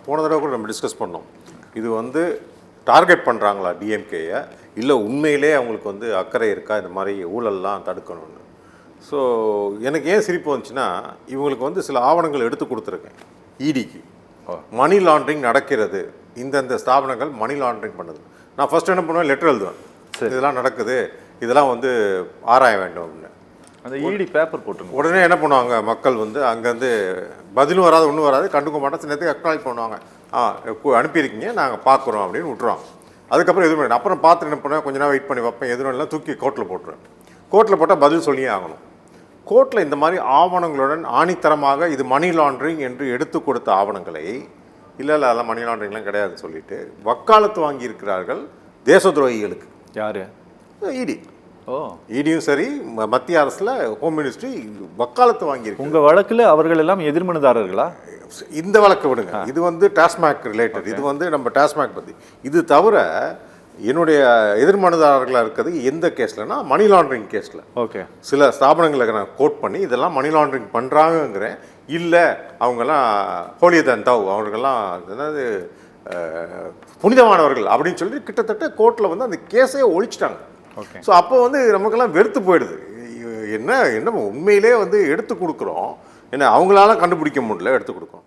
போன தடவை கூட நம்ம டிஸ்கஸ் பண்ணோம். இது வந்து டார்கெட் பண்ணுறாங்களா டிஎம்கேயை, இல்லை உண்மையிலே அவங்களுக்கு வந்து அக்கறை இருக்கா இந்த மாதிரி ஊழல்லாம் தடுக்கணும்னு. ஸோ எனக்கு ஏன் சிரிப்பு வந்துச்சுன்னா, இவங்களுக்கு வந்து சில ஆவணங்கள் எடுத்து கொடுத்துருக்கேன் இடிக்கு. மணி லாண்ட்ரிங் நடக்கிறது, இந்தந்த ஸ்தாபனங்கள் மணி லாண்ட்ரிங் பண்ணுது. நான் ஃபஸ்ட் என்ன பண்ணுவேன், லெட்டர் எழுதுவேன், இதெல்லாம் நடக்குது, இதெல்லாம் வந்து ஆராய வேண்டும் அப்படின்னு. அந்த இடி பேப்பர் போட்டு உடனே என்ன பண்ணுவாங்க மக்கள் வந்து அங்கேருந்து பதிலும் வராது ஒன்றும் வராது, கண்டுக்க மாட்டோம். சில நேரத்துக்கு அக்னாலேஜ் பண்ணுவாங்க, அனுப்பியிருக்கீங்க நாங்கள் பார்க்குறோம் அப்படின்னு விட்டுருவாங்க. அதுக்கப்புறம் எதுவும் பண்ணி அப்புறம் பார்த்து என்ன பண்ணுவேன், கொஞ்ச நேரம் வெயிட் பண்ணி வைப்பேன், எதுவும் இல்லை தூக்கி கோர்ட்டில் போட்டுருவேன். கோர்ட்டில் போட்டால் பதில் சொல்லியே ஆகணும். கோர்ட்டில் இந்த மாதிரி ஆவணங்களுடன் ஆணித்தரமாக இது மணி லாண்ட்ரிங் என்று எடுத்து கொடுத்த ஆவணங்களை இல்லை அதெல்லாம் மணி லாண்ட்ரிங்லாம் கிடையாதுன்னு சொல்லிட்டு வக்காலத்து வாங்கியிருக்கிறார்கள் தேச துரோகிகளுக்கு. யார்? இடி. இடியும் சரி, மத்திய அரசில் ஹோம் மினிஸ்ட்ரி வக்காலத்து வாங்கியிருக்கு. உங்கள் வழக்கில் அவர்கள் எல்லாம் எதிர்மனுதாரர்களா? இந்த வழக்கு விடுங்க, இது வந்து டாஸ்மாக் ரிலேட்டட், இது வந்து நம்ம டாஸ்மாக் பற்றி. இது தவிர என்னுடைய எதிர்மனுதாரர்களாக இருக்கிறது எந்த கேஸ்லனா மணி லாண்ட்ரிங் கேஸில். ஓகே, சில ஸ்தாபனங்களை நான் கோட் பண்ணி இதெல்லாம் மணி லாண்ட்ரிங் பண்ணுறாங்கங்கிறேன். இல்லை அவங்கெல்லாம் ஹோலியதன் தவ், அவர்களெல்லாம் என்னது புனிதமானவர்கள் அப்படின்னு சொல்லி கிட்டத்தட்ட கோர்ட்டில் வந்து அந்த கேஸையே ஒழிச்சிட்டாங்க. ஓகே. ஸோ அப்போ வந்து நமக்கெல்லாம் வெறுத்து போயிடுது. என்ன உண்மையிலே வந்து எடுத்து கொடுக்குறோம், என்ன அவங்களால கண்டுபிடிக்க முடியல, எடுத்து கொடுக்குறோம்.